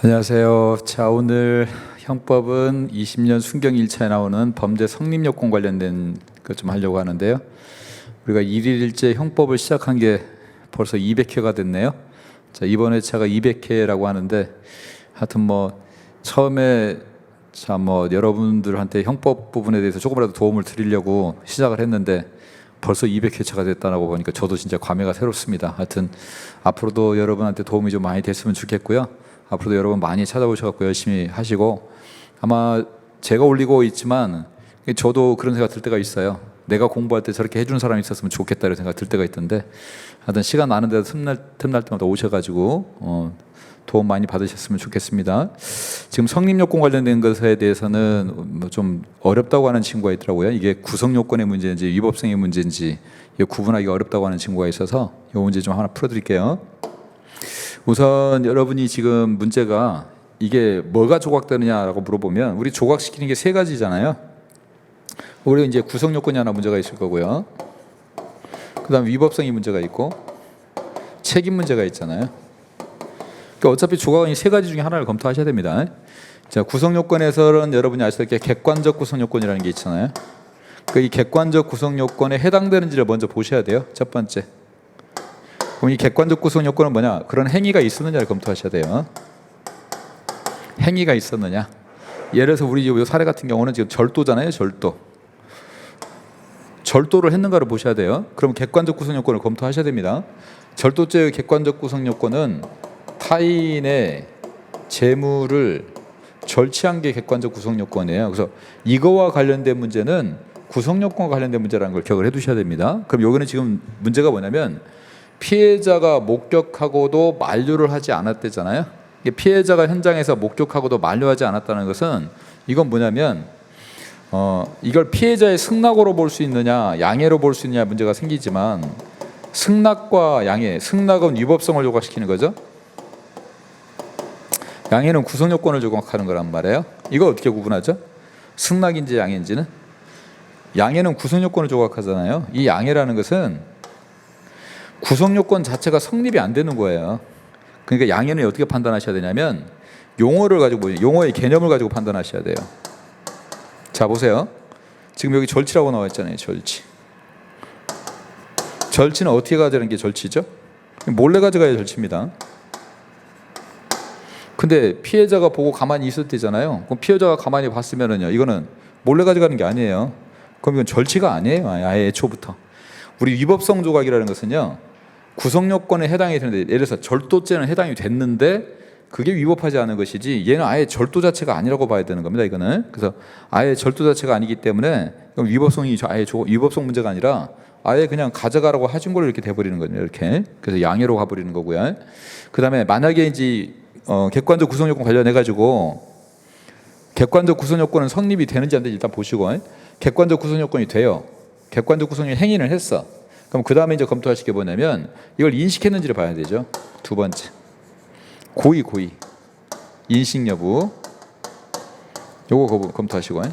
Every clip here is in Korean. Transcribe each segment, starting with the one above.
안녕하세요. 자, 오늘 형법은 20년 순경 1차에 나오는 범죄 성립요건 관련된 것 좀 하려고 하는데요. 우리가 1일째 형법을 시작한 게 벌써 200회가 됐네요. 자, 이번 회차가 200회라고 하는데 하여튼 처음에 여러분들한테 형법 부분에 대해서 조금이라도 도움을 드리려고 시작을 했는데 벌써 200회차가 됐다고 보니까 저도 진짜 감회가 새롭습니다. 하여튼 앞으로도 여러분한테 도움이 좀 많이 됐으면 좋겠고요. 앞으로도 여러분 많이 찾아오셔서 열심히 하시고, 아마 제가 올리고 있지만 저도 그런 생각 들 때가 있어요. 내가 공부할 때 저렇게 해주는 사람이 있었으면 좋겠다 이런 생각 들 때가 있던데, 하여튼 시간 나는 데도 틈날 때마다 오셔가지고 도움 많이 받으셨으면 좋겠습니다. 지금 성립요건 관련된 것에 대해서는 좀 어렵다고 하는 친구가 있더라고요. 이게 구성요건의 문제인지 위법성의 문제인지 구분하기 어렵다고 하는 친구가 있어서 이 문제 좀 하나 풀어드릴게요. 우선 여러분이 지금 문제가 이게 뭐가 조각되느냐라고 물어보면 우리 조각시키는 게 세 가지잖아요. 우리 이제 구성요건이 하나 문제가 있을 거고요. 그다음 위법성이 문제가 있고 책임 문제가 있잖아요. 그러니까 어차피 조각은 이 세 가지 중에 하나를 검토하셔야 됩니다. 자, 구성요건에서는 여러분이 아시다시피 객관적 구성요건이라는 게 있잖아요. 이 객관적 구성요건에 해당되는지를 먼저 보셔야 돼요. 첫 번째. 그럼 이 객관적 구성 요건은 뭐냐? 그런 행위가 있었느냐를 검토하셔야 돼요. 행위가 있었느냐? 예를 들어서 우리 이 사례 같은 경우는 지금 절도잖아요. 절도를 했는가를 보셔야 돼요. 그럼 객관적 구성 요건을 검토하셔야 됩니다. 절도죄의 객관적 구성 요건은 타인의 재물을 절취한 게 객관적 구성 요건이에요. 그래서 이거와 관련된 문제는 구성 요건과 관련된 문제라는 걸 기억을 해두셔야 됩니다. 그럼 여기는 지금 문제가 뭐냐면 피해자가 목격하고도 만류를 하지 않았대잖아요. 피해자가 현장에서 목격하고도 만류하지 않았다는 것은 이건 뭐냐면 이걸 피해자의 승낙으로 볼 수 있느냐 양해로 볼 수 있느냐 문제가 생기지만, 승낙과 양해, 승낙은 위법성을 조각시키는 거죠. 양해는 구성요건을 조각하는 거란 말이에요. 이거 어떻게 구분하죠? 승낙인지 양해인지는? 양해는 구성요건을 조각하잖아요. 이 양해라는 것은 구성요건 자체가 성립이 안 되는 거예요. 그러니까 양해는 어떻게 판단하셔야 되냐면 용어의 개념을 가지고 판단하셔야 돼요. 자, 보세요. 지금 여기 절취라고 나와 있잖아요. 절취는 어떻게 가져가는 게 절취죠? 몰래 가져가야 절취입니다. 근데 피해자가 보고 가만히 있을 때잖아요. 그럼 피해자가 가만히 봤으면은요, 이거는 몰래 가져가는 게 아니에요. 그럼 이건 절취가 아니에요. 아예 애초부터. 우리 위법성 조각이라는 것은요, 구성요건에 해당이 되는데, 예를 들어서 절도죄는 해당이 됐는데 그게 위법하지 않은 것이지, 얘는 아예 절도 자체가 아니라고 봐야 되는 겁니다. 이거는. 그래서 아예 절도 자체가 아니기 때문에 위법성이 아예 위법성 문제가 아니라 아예 그냥 가져가라고 하신 걸로 이렇게 돼버리는 거예요. 이렇게. 그래서 양해로 가버리는 거고요. 그 다음에 만약에 이제 객관적 구성요건 관련해 가지고 객관적 구성요건은 성립이 되는지 안 되는지 일단 보시고, 객관적 구성요건이 돼요. 객관적 구성의 행위를 했어. 그럼 그 다음에 이제 검토하실 게 뭐냐면 이걸 인식했는지를 봐야 되죠. 두 번째, 고의 인식 여부, 요거 검토하시고,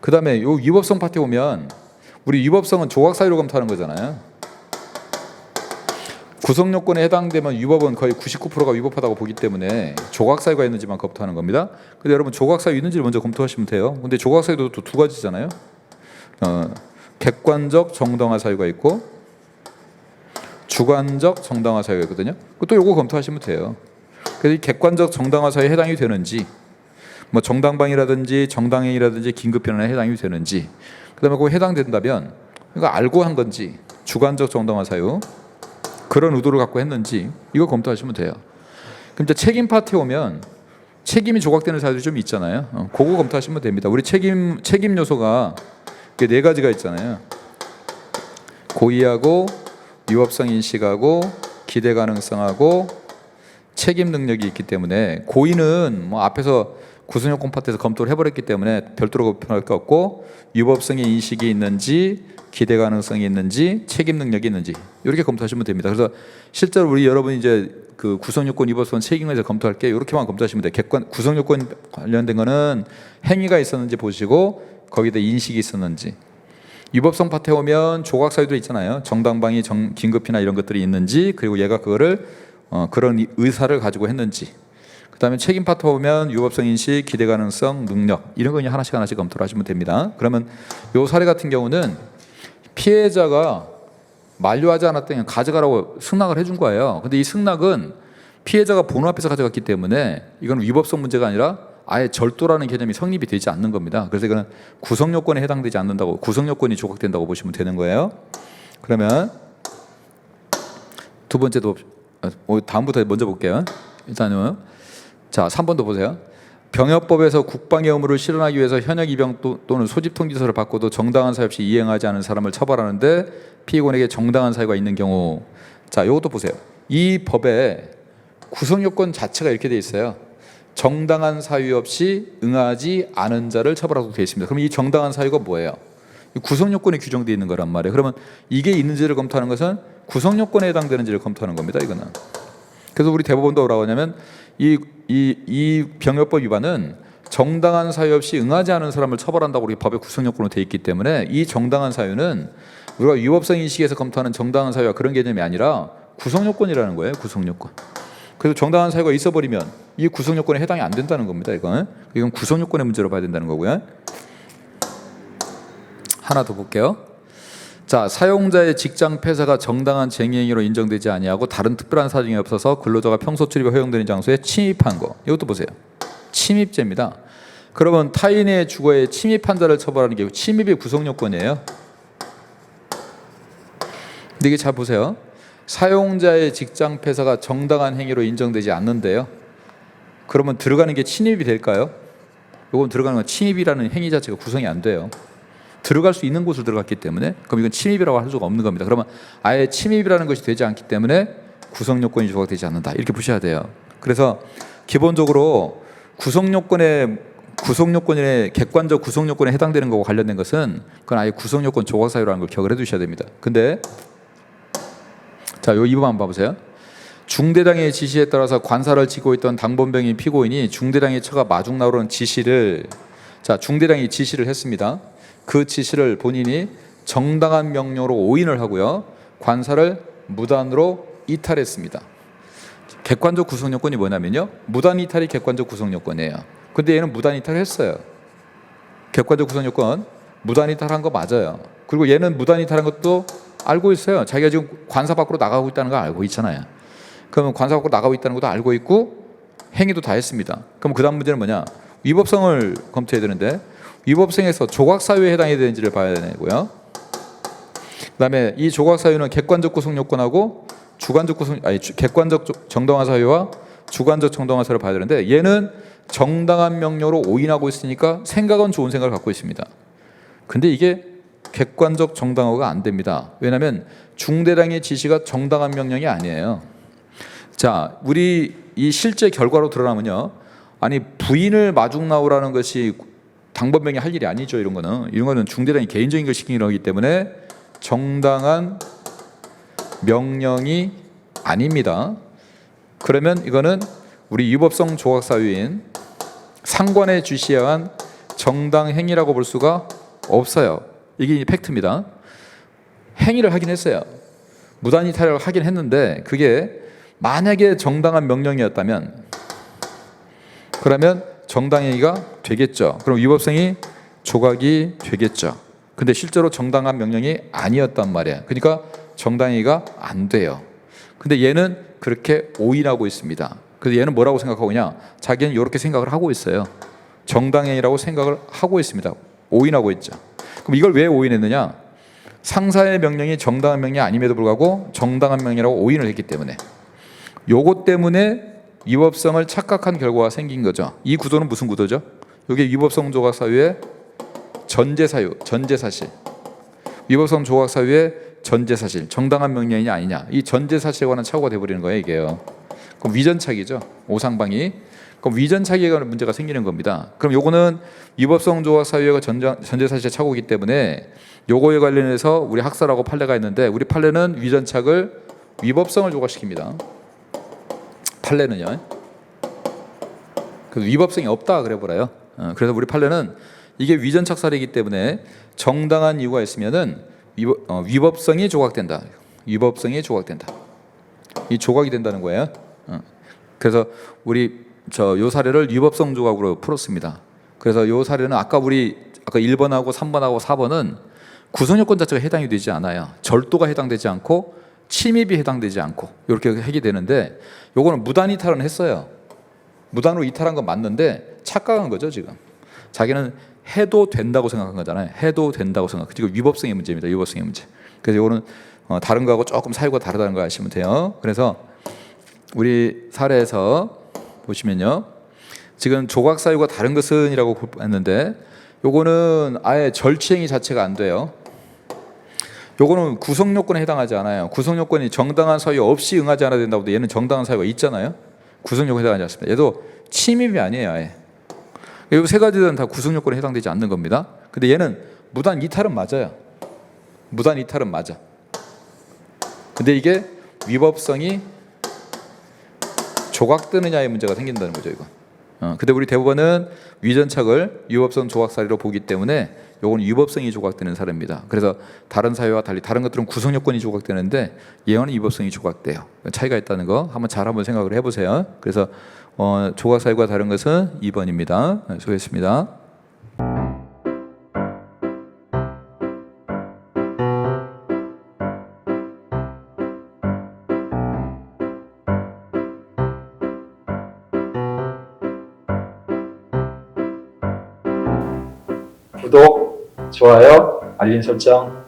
그 다음에 요 위법성 파트 오면 우리 위법성은 조각 사유로 검토하는 거잖아요. 구성 요건에 해당되면 위법은 거의 99%가 위법하다고 보기 때문에 조각 사유가 있는지만 검토하는 겁니다. 근데 여러분 조각 사유 있는지를 먼저 검토하시면 돼요. 근데 조각 사유도 또 두 가지잖아요. 객관적 정당화 사유가 있고 주관적 정당화 사유가 있거든요. 또 요거 검토하시면 돼요. 그래서 이 객관적 정당화 사유에 해당이 되는지, 정당방위라든지 정당행위라든지 긴급변환에 해당이 되는지, 그다음에 그거 해당된다면 이거 알고 한 건지, 주관적 정당화 사유 그런 의도를 갖고 했는지, 이거 검토하시면 돼요. 그럼 이제 책임 파트에 오면 책임이 조각되는 사유들이 좀 있잖아요. 그거 검토하시면 됩니다. 우리 책임 요소가 네 가지가 있잖아요. 고의하고 위법성 인식하고 기대 가능성하고 책임 능력이 있기 때문에, 고의는 앞에서 구성요건 파트에서 검토를 해버렸기 때문에 별도로 검토할 게 없고, 위법성의 인식이 있는지 기대 가능성이 있는지 책임 능력이 있는지 이렇게 검토하시면 됩니다. 그래서 실제로 우리 여러분이 이제 그 구성요건 위법성 책임에서 검토할 게 이렇게만 검토하시면 돼요. 구성요건 관련된 거는 행위가 있었는지 보시고 거기다 인식이 있었는지, 위법성 파트에 오면 조각 사유도 있잖아요. 정당방위, 긴급이나 이런 것들이 있는지, 그리고 얘가 그거를 그런 의사를 가지고 했는지, 그다음에 책임 파트 보면 위법성 인식, 기대 가능성, 능력 이런 거 그냥 하나씩 검토를 하시면 됩니다. 그러면 요 사례 같은 경우는 피해자가 만료하지 않았더니 가져가라고 승낙을 해준 거예요. 근데 이 승낙은 피해자가 본원 앞에서 가져갔기 때문에 이건 위법성 문제가 아니라 아예 절도라는 개념이 성립이 되지 않는 겁니다. 그래서 이거는 구성 요건에 해당되지 않는다고, 구성 요건이 조각된다고 보시면 되는 거예요. 그러면 두 번째도 다음부터 먼저 볼게요. 일단은 자 3번도 보세요. 병역법에서 국방의 의무를 실현하기 위해서 현역 입영 또는 소집 통지서를 받고도 정당한 사유 없이 이행하지 않은 사람을 처벌하는데 피해권에게 정당한 사유가 있는 경우, 자 이것도 보세요. 이 법에 구성 요건 자체가 이렇게 돼 있어요. 정당한 사유 없이 응하지 않은 자를 처벌하도록 되어 있습니다. 그럼 이 정당한 사유가 뭐예요? 구성 요건에 규정되어 있는 거란 말이에요. 그러면 이게 있는지를 검토하는 것은 구성 요건에 해당되는지를 검토하는 겁니다. 이거는. 그래서 우리 대법원도 뭐라고 하냐면 이 병역법 위반은 정당한 사유 없이 응하지 않은 사람을 처벌한다고 우리 법에 구성 요건으로 되어 있기 때문에 이 정당한 사유는 우리가 위법성 인식에서 검토하는 정당한 사유와 그런 개념이 아니라 구성 요건이라는 거예요. 구성 요건. 그래서 정당한 사유가 있어버리면 이 구성 요건에 해당이 안 된다는 겁니다. 이건 구성 요건의 문제로 봐야 된다는 거고요. 하나 더 볼게요. 자, 사용자의 직장 폐사가 정당한 쟁의행위로 인정되지 아니하고 다른 특별한 사정이 없어서 근로자가 평소 출입이 허용되는 장소에 침입한 거. 이것도 보세요. 침입죄입니다. 그러면 타인의 주거에 침입한 자를 처벌하는 게 침입의 구성 요건이에요. 근데 이게 잘 보세요. 사용자의 직장 폐사가 정당한 행위로 인정되지 않는데요. 그러면 들어가는 게 침입이 될까요? 이건 들어가는 건 침입이라는 행위 자체가 구성이 안 돼요. 들어갈 수 있는 곳을 들어갔기 때문에 그럼 이건 침입이라고 할 수가 없는 겁니다. 그러면 아예 침입이라는 것이 되지 않기 때문에 구성 요건이 조각되지 않는다. 이렇게 보셔야 돼요. 그래서 기본적으로 구성 요건의 객관적 구성 요건에 해당되는 거고 관련된 것은 그건 아예 구성 요건 조각 사유라는 걸 기억을 해 두셔야 됩니다. 근데 자, 요 2번 한번 봐보세요. 중대장의 지시에 따라서 관사를 지고 있던 당본병인 피고인이 중대장의 처가 마중 나오는 지시를, 자, 중대장이 지시를 했습니다. 그 지시를 본인이 정당한 명령으로 오인을 하고요. 관사를 무단으로 이탈했습니다. 객관적 구성 요건이 뭐냐면요. 무단 이탈이 객관적 구성 요건이에요. 근데 얘는 무단 이탈을 했어요. 객관적 구성 요건 무단 이탈한 거 맞아요. 그리고 얘는 무단 이탈한 것도 알고 있어요. 자기가 지금 관사 밖으로 나가고 있다는 거 알고 있잖아요. 그러면 관사 밖으로 나가고 있다는 것도 알고 있고 행위도 다 했습니다. 그럼 그 다음 문제는 뭐냐? 위법성을 검토해야 되는데 위법성에서 조각 사유에 해당이 되는지를 봐야 되고요. 그다음에 이 조각 사유는 객관적 구성 요건하고 객관적 정당한 사유와 주관적 정당한 사유를 봐야 되는데 얘는 정당한 명령으로 오인하고 있으니까 생각은 좋은 생각을 갖고 있습니다. 근데 이게 객관적 정당화가 안 됩니다. 왜냐하면 중대장의 지시가 정당한 명령이 아니에요. 자, 우리 이 실제 결과로 드러나면요. 아니 부인을 마중 나오라는 것이 당번병이 할 일이 아니죠. 이런 거는 중대장이 개인적인 걸 시키는 거기 때문에 정당한 명령이 아닙니다. 그러면 이거는 우리 위법성 조각 사유인 상관의 지시에 의한 정당 행위라고 볼 수가 없어요. 이게 팩트입니다. 행위를 하긴 했어요. 무단 이탈을 하긴 했는데 그게 만약에 정당한 명령이었다면 그러면 정당행위가 되겠죠. 그럼 위법성이 조각이 되겠죠. 근데 실제로 정당한 명령이 아니었단 말이에요. 그러니까 정당행위가 안 돼요. 근데 얘는 그렇게 오인하고 있습니다. 그래서 얘는 뭐라고 생각하고 있냐? 자기는 이렇게 생각을 하고 있어요. 정당행위라고 생각을 하고 있습니다. 오인하고 있죠. 그럼 이걸 왜 오인했느냐? 상사의 명령이 정당한 명령이 아님에도 불구하고 정당한 명령이라고 오인을 했기 때문에 요것 때문에 위법성을 착각한 결과가 생긴 거죠. 이 구도는 무슨 구도죠? 이게 위법성 조각 사유의 전제 사유, 전제 사실. 위법성 조각 사유의 전제 사실, 정당한 명령이냐 아니냐. 이 전제 사실에 관한 착오가 돼버리는 거예요, 이게요. 그럼 위전착이죠. 오상방이. 그럼 위전착의에 관한 문제가 생기는 겁니다. 그럼 요거는 위법성 조각 사유가 전제 사실의 착오이기 때문에 요거에 관련해서 우리 학설하고 판례가 있는데 우리 판례는 위전착을 위법성을 조각시킵니다. 판례는요. 그 위법성이 없다 그래버려요. 그래서 우리 판례는 이게 위전착 사례이기 때문에 정당한 이유가 있으면은 위법성이 조각된다. 위법성이 조각된다. 이 조각이 된다는 거예요. 그래서 우리 요 사례를 위법성 조각으로 풀었습니다. 그래서 요 사례는 아까 1번하고 3번하고 4번은 구성요건 자체가 해당이 되지 않아요. 절도가 해당되지 않고 침입이 해당되지 않고 이렇게 핵이 되는데, 요거는 무단 이탈은 했어요. 무단으로 이탈한 건 맞는데 착각한 거죠. 지금 자기는 해도 된다고 생각한 거잖아요. 해도 된다고 생각. 지금 위법성의 문제입니다. 위법성의 문제. 그래서 이거는 다른 거하고 조금 사유가 다르다는 거 아시면 돼요. 그래서 우리 사례에서 보시면요, 지금 조각 사유가 다른 것은이라고 했는데, 요거는 아예 절취행위 자체가 안 돼요. 요거는 구성 요건에 해당하지 않아요. 구성 요건이 정당한 사유 없이 응하지 않아야 된다고 해도 얘는 정당한 사유가 있잖아요. 구성 요건에 해당하지 않습니다. 얘도 침입이 아니에요. 아예. 이 세 가지는 다 구성 요건에 해당되지 않는 겁니다. 근데 얘는 무단 이탈은 맞아요. 무단 이탈은 맞아. 근데 이게 위법성이 조각되느냐의 문제가 생긴다는 거죠, 이거. 근데 우리 대법원은 위전착을 위법성 조각 사례로 보기 때문에 요건 위법성이 조각되는 사례입니다. 그래서 다른 사유와 달리 다른 것들은 구성 요건이 조각되는데 얘는 위법성이 조각돼요. 차이가 있다는 거 한번 생각을 해보세요. 그래서 조각 사유가 다른 것은 2번입니다. 수고했습니다. 구독, 좋아요, 알림 설정